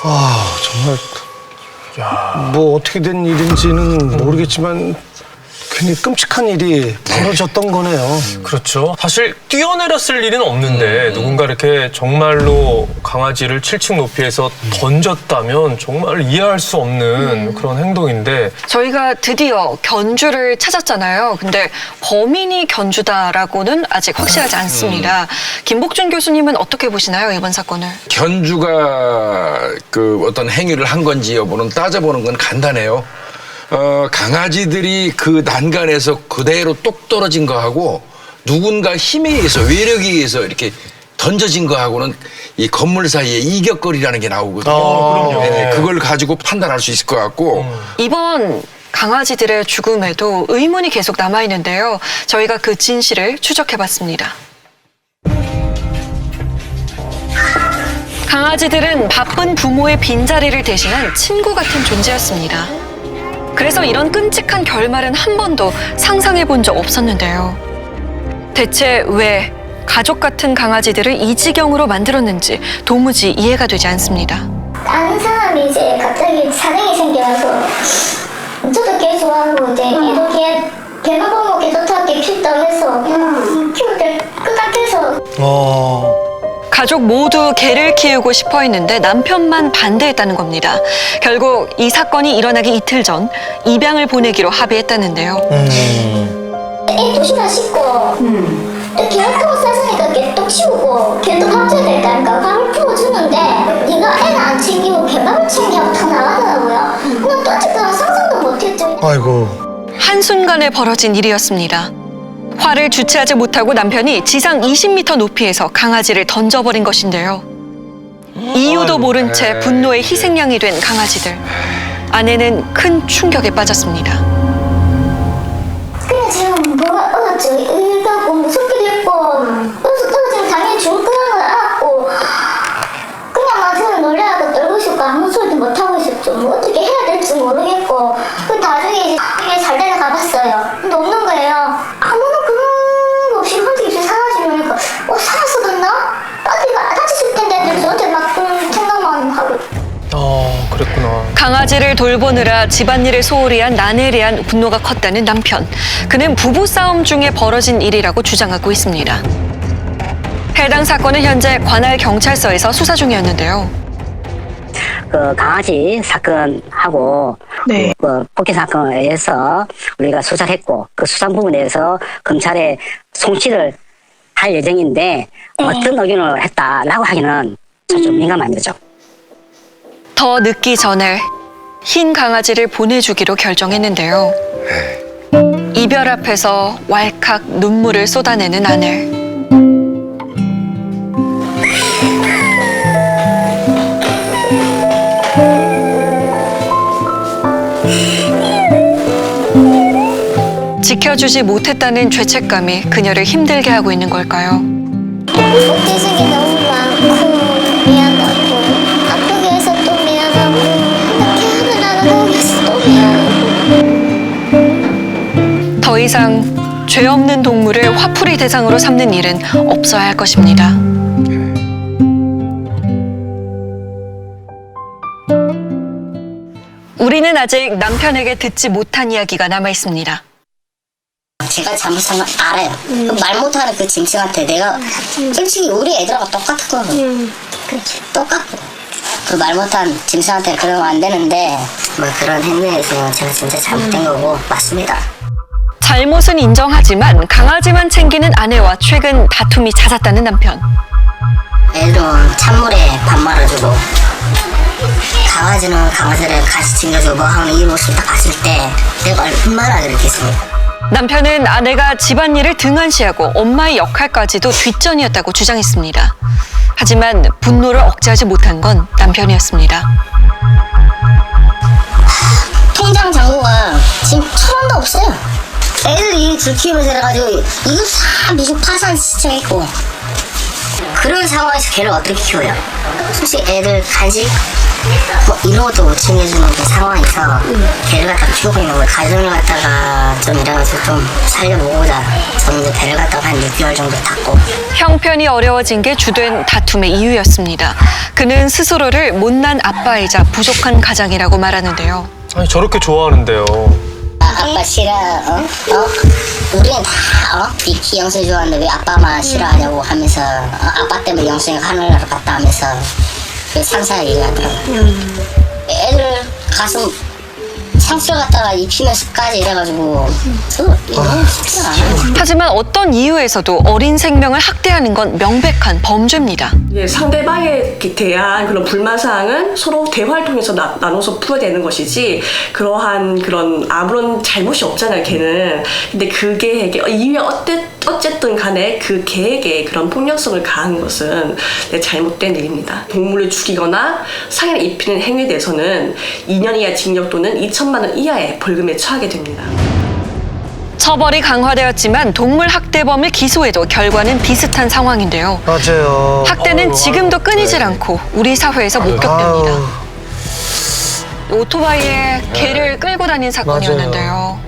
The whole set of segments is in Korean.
정말 뭐 어떻게 된 일인지는 모르겠지만 괜히 끔찍한 일이 벌어졌던 거네요. 그렇죠. 사실 뛰어내렸을 일은 없는데 누군가 이렇게 정말로 강아지를 7층 높이에서 던졌다면 정말 이해할 수 없는 그런 행동인데 저희가 드디어 견주를 찾았잖아요. 근데 범인이 견주다라고는 아직 확실하지 않습니다. 김복준 교수님은 어떻게 보시나요, 이번 사건을? 견주가 그 어떤 행위를 한 건지 여부는 따져보는 건 간단해요. 강아지들이 그 난간에서 그대로 똑 떨어진 거하고 누군가 힘에 의해서 외력에 의해서 이렇게 던져진 거하고는 이 건물 사이에 이격거리라는 게 나오거든요. 그럼요. 네, 그걸 가지고 판단할 수 있을 것 같고 이번 강아지들의 죽음에도 의문이 계속 남아있는데요. 저희가 그 진실을 추적해봤습니다. 강아지들은 바쁜 부모의 빈자리를 대신한 친구 같은 존재였습니다. 그래서 이런 끔찍한 결말은 한 번도 상상해 본 적 없었는데요. 대체 왜 가족 같은 강아지들을 이 지경으로 만들었는지 도무지 이해가 되지 않습니다. 다른 사람이 이제 갑자기 사정이 생겨서 저도 개 좋아하고 이제 얘도 개만 보고 개 좋다고 필다고 해서 키울 때 끝까지해서 가족 모두 개를 키우고 싶어 했는데 남편만 반대했다는 겁니다. 결국 이 사건이 일어나기 이틀 전 입양을 보내기로 합의했다는데요. 애 도시락 씻고 또 개활동을 싸주니까 개떡 치우고 개도 밥 줘야 될까니까 밥을 부어주는데 네가 애는 안 챙기고 개밥을 챙기고 다 나가더라고요. 그냥 또 어쨌거나 상상도 못했죠. 아이고. 한순간에 벌어진 일이었습니다. 화를 주체하지 못하고 남편이 지상 20m 높이에서 강아지를 던져버린 것인데요. 이유도 모른 채 분노의 희생양이 된 강아지들. 아내는 큰 충격에 빠졌습니다. 그냥 지금 뭐가 의가고 무섭기도 했고 그래서 떨어지면 당연히 죽을 거라는 걸 알았고 그냥 막 저는 놀래갖고 떨고 싶고 아무 소리도 못하고 있었죠. 뭐 어떻게 해야 될지 모르겠고 그 나중에 이게 잘 되나 가봤어요. 근데 없는 거예요. 아무런 그런 거 없이 갑자기 사라지니까 살았었나? 어디가 다쳤을 텐데 저한테 막 그런 생각만 하고 그랬구나. 강아지를 돌보느라 집안일을 소홀히 한 아내에 대한 분노가 컸다는 남편. 그는 부부싸움 중에 벌어진 일이라고 주장하고 있습니다. 해당 사건은 현재 관할 경찰서에서 수사 중이었는데요. 그 강아지 사건하고 그 폭행 사건에 의해서 우리가 수사를 했고 그 수사 부분에서 검찰에 송치를 할 예정인데 어떤 의견을 했다라고 하기는 좀 민감한 거죠. 더 늦기 전에 흰 강아지를 보내주기로 결정했는데요. 이별 앞에서 왈칵 눈물을 쏟아내는 아내. 지켜주지 못했다는 죄책감이 그녀를 힘들게 하고 있는 걸까요? 못해준 게 너무 많고 미안하고 아프게 해서 또 미안하고 이렇게 하면 나는 거기서 또 미안하고 더 이상 죄 없는 동물을 화풀이 대상으로 삼는 일은 없어야 할 것입니다. 우리는 아직 남편에게 듣지 못한 이야기가 남아 있습니다. 제가 잘못한 건 알아요. 말 못하는 그 짐승한테 내가 솔직히 우리 애들하고 똑같거든요. 똑같고 그 말 못한 짐승한테 그러면 안 되는데 뭐 그런 행위에서 제가 진짜 잘못된 거고 맞습니다. 잘못은 인정하지만 강아지만 챙기는 아내와 최근 다툼이 잦았다는 남편. 애들은 찬물에 밥 말아주고 강아지는 강아지를 같이 챙겨주고 뭐 하는 이 모습을 딱 봤을 때 내가 얼마나 그랬겠습니까? 남편은 아내가 집안일을 등한시하고 엄마의 역할까지도 뒷전이었다고 주장했습니다. 하지만 분노를 억제하지 못한 건 남편이었습니다. 통장 잔고가 지금 1,000원도 없어요. 애들이 줄 키우면서 해가지고 이거 다 미국 파산 신청했고 그런 상황에서 걔를 어떻게 키워요? 솔직히 애들 간식 뭐 이런 것도 못 챙겨주는 그 상황에서 걔를 갖다가 키우고 있는 거예요. 가정을 갖다가 좀 이래가지고 좀 살려보고자 저는 이제 배를 갖다가 한 6개월 정도 탔고. 형편이 어려워진 게 주된 다툼의 이유였습니다. 그는 스스로를 못난 아빠이자 부족한 가장이라고 말하는데요. 아니 저렇게 좋아하는데요. 아빠 싫어, 우리는 다, 비키 영수 좋아하는데 왜 아빠만 싫어하냐고 하면서, 아빠 때문에 영수가 하늘나라 갔다 하면서, 그 상사가 얘기하더라고요. 애들 가슴 상처 갖다가 입히면서까지 이래가지고, 이거 쉽지 않아요. 하지만 어떤 이유에서도 어린 생명을 학대하는 건 명백한 범죄입니다. 예, 상대방에 대한 그런 불만사항은 서로 대화를 통해서 나눠서 풀어야 되는 것이지 그러한 그런 아무런 잘못이 없잖아요, 걔는. 근데 그게 이후에 어쨌든 간에 그 개에게 그런 폭력성을 가한 것은 잘못된 일입니다. 동물을 죽이거나 상해를 입히는 행위에 대해서는 2년 이하 징역 또는 2천만 원 이하의 벌금에 처하게 됩니다. 처벌이 강화되었지만 동물 학대범을 기소해도 결과는 비슷한 상황인데요. 맞아요. 학대는 지금도 끊이질 않고 우리 사회에서 목격됩니다. 오토바이에 개를 끌고 다닌 사건이었는데요.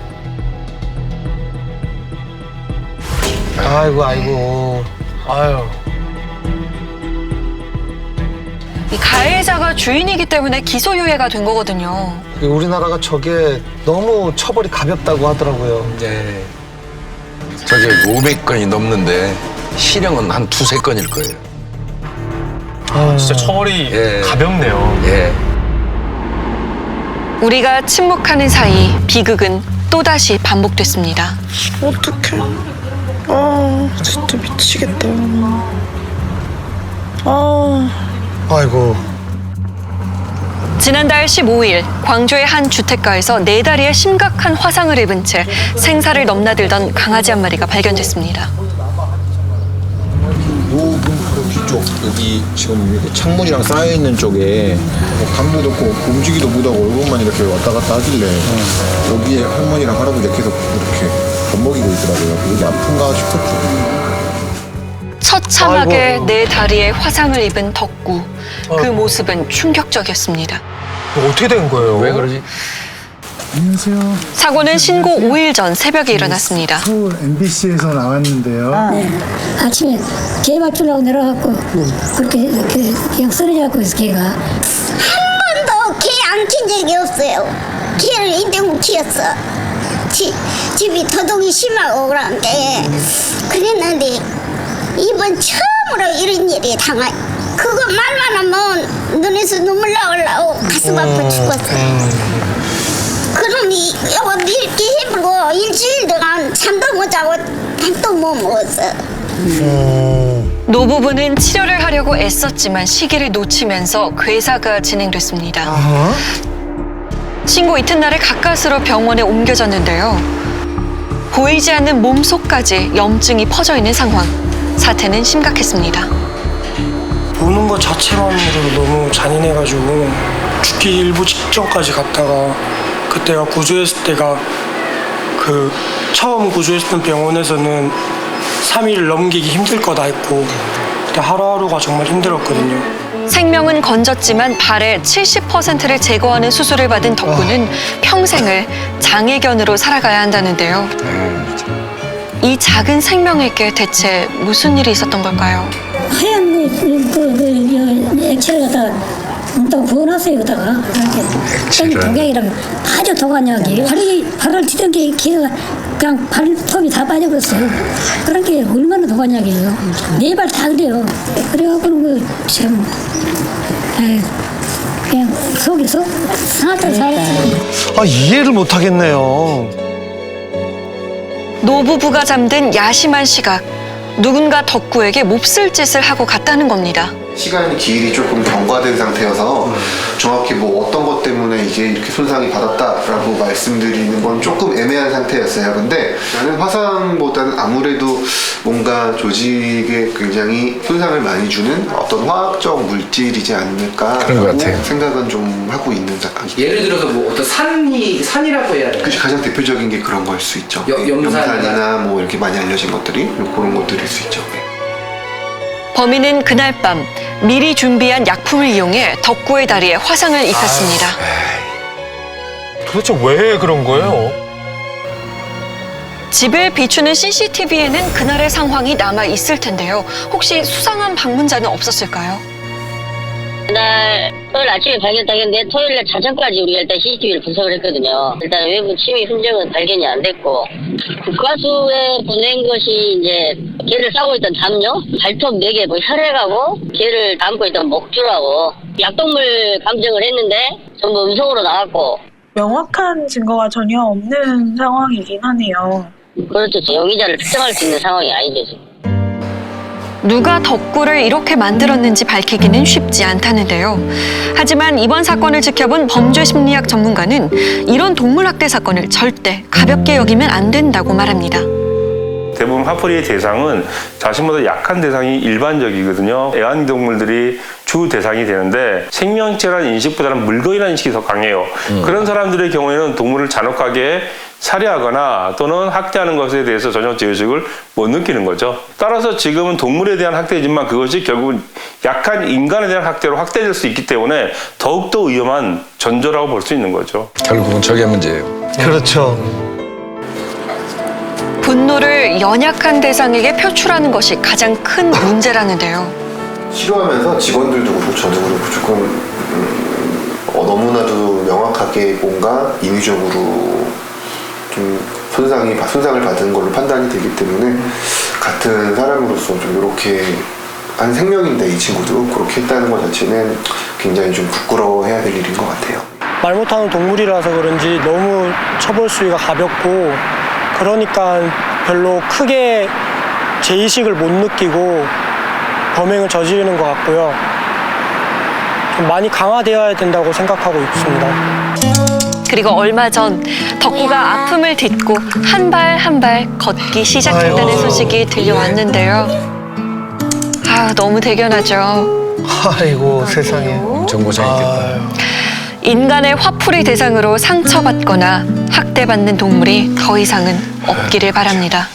아이고 아이고. 아유. 이 가해자가 주인이기 때문에 기소유예가 된 거거든요. 우리나라가 저게 너무 처벌이 가볍다고 하더라고요. 네. 저게 500건이 넘는데 실형은 한 2-3건일 거예요. 진짜 처벌이 예. 가볍네요. 예. 우리가 침묵하는 사이 비극은 또다시 반복됐습니다. 어떡해. 진짜 미치겠다. 아이고. 지난달 15일 광주의 한 주택가에서 4다리에 심각한 화상을 입은 채 생사를 넘나들던 강아지 한 마리가 발견됐습니다. 뒤쪽 여기 지금 이렇게 창문이랑 쌓여 있는 쪽에 감도 없고 움직이도 못하고 얼굴만 이렇게 왔다 갔다 하길래 여기에 할머니랑 할아버지 계속 이렇게 겁먹이고 있더라고요. 여기 아픈가 싶었죠. 처참하게 아이고. 4다리에 화상을 입은 덕구. 그 모습은 충격적이었습니다. 어떻게 된 거예요? 왜 그러지? 안녕하세요. 사고는 신고 5일 전 새벽에 일어났습니다. 서울 MBC에서 나왔는데요. 아침에 개 맞추려고 내려가고 그렇게 그냥 쓰러져갖고 있어 개가. 한 번도 개 안 킨 적이 없어요. 개를 인대고 키웠어. 집이 더동이 심하고 그런데 그랬는데 이번 처음으로 이런 일이 당한. 그거 말만 하면 눈에서 눈물 나오려고 가슴 아파 죽었어요. 그놈이 이거 이렇게 해보고 일주일 동안 잠도 못 자고 밥도 못 먹었어. 노부부는 치료를 하려고 애썼지만 시기를 놓치면서 괴사가 진행됐습니다. 신고 이튿날에 가까스로 병원에 옮겨졌는데요. 보이지 않는 몸속까지 염증이 퍼져 있는 상황. 사태는 심각했습니다. 보는 것 자체만으로도 너무 잔인해가지고 죽기 일부 직전까지 갔다가 그때가 구조했을 때가 그 처음 구조했던 병원에서는 3일을 넘기기 힘들 거다 했고 그때 하루하루가 정말 힘들었거든요. 생명은 건졌지만 발의 70%를 제거하는 수술을 받은 덕구는 평생을 장애견으로 살아가야 한다는데요. 이 작은 생명에게 대체 무슨 일이 있었던 걸까요? 하얀 액체를 갖다가 또 부어놨어요. 여기다가 이렇게 독약이랑 아주 독한 약이 발을 찌든 게 걔가 그냥 발톱이 다 빠져버렸어요. 그런 게 얼마나 독한 약이에요. 네 발 다 그래요. 그래갖고 지금 그냥 속에서 살았어요. 이해를 못 하겠네요. 노부부가 잠든 야심한 시각. 누군가 덕구에게 몹쓸 짓을 하고 갔다는 겁니다. 시간 기일이 조금 경과된 상태여서 정확히 뭐 어떤 것 때문에 이게 이렇게 손상이 받았다라고 말씀드리는 건 조금 애매한 상태였어요. 근데 나는 화상보다는 아무래도 뭔가 조직에 굉장히 손상을 많이 주는 어떤 화학적 물질이지 않을까 그런 것 같아요. 생각은 좀 하고 있는 상황이에요. 예를 들어서 뭐 어떤 산이라고 해야 되나? 그치, 가장 대표적인 게 그런 걸 수 있죠. 염산이나 염산이나 뭐 이렇게 많이 알려진 것들이 그런 것들일 수 있죠. 범인은 그날 밤 미리 준비한 약품을 이용해 덕구의 다리에 화상을 입혔습니다. 도대체 왜 그런 거예요? 집을 비추는 CCTV에는 그날의 상황이 남아 있을 텐데요. 혹시 수상한 방문자는 없었을까요? 그날 토요일 아침에 발견했는데 토요일날 자정까지 우리가 일단 CCTV를 분석을 했거든요. 일단 외부 침입 흔적은 발견이 안 됐고 국과수에 보낸 것이 이제 개를 싸고 있던 담요, 발톱 4개, 뭐 혈액하고 개를 담고 있던 목줄하고 약동물 감정을 했는데 전부 음성으로 나왔고 명확한 증거가 전혀 없는 상황이긴 하네요. 그렇죠. 용의자를 특정할 수 있는 상황이 아니죠. 지금. 누가 덕구를 이렇게 만들었는지 밝히기는 쉽지 않다는데요. 하지만 이번 사건을 지켜본 범죄심리학 전문가는 이런 동물학대 사건을 절대 가볍게 여기면 안 된다고 말합니다. 대부분 화풀이의 대상은 자신보다 약한 대상이 일반적이거든요. 애완동물들이 주 대상이 되는데 생명체라는 인식보다는 물건이라는 인식이 더 강해요. 그런 사람들의 경우에는 동물을 잔혹하게 살해하거나 또는 학대하는 것에 대해서 전혀 죄의식을 못 느끼는 거죠. 따라서 지금은 동물에 대한 학대이지만 그것이 결국은 약한 인간에 대한 학대로 확대될 수 있기 때문에 더욱더 위험한 전조라고 볼 수 있는 거죠. 결국은 저게 문제예요. 그렇죠. 분노를 연약한 대상에게 표출하는 것이 가장 큰 문제라는데요. 싫어하면서 직원들도 그렇고 저도 그렇고 조금 너무나도 명확하게 뭔가 인위적으로 좀 손상을 받은 걸로 판단이 되기 때문에 같은 사람으로서 좀 이렇게 한 생명인데 이 친구도 그렇게 했다는 것 자체는 굉장히 좀 부끄러워해야 될 일인 것 같아요. 말 못하는 동물이라서 그런지 너무 처벌 수위가 가볍고 그러니까 별로 크게 죄의식을 못 느끼고 범행을 저지르는 것 같고요. 좀 많이 강화되어야 된다고 생각하고 있습니다. 그리고 얼마 전 덕구가 아픔을 딛고 한 발 한 발 걷기 시작했다는 소식이 들려왔는데요. 너무 대견하죠. 아이고 세상에. 엄청 고생했겠다. 인간의 화풀이 대상으로 상처받거나 학대받는 동물이 더 이상은 없기를 바랍니다.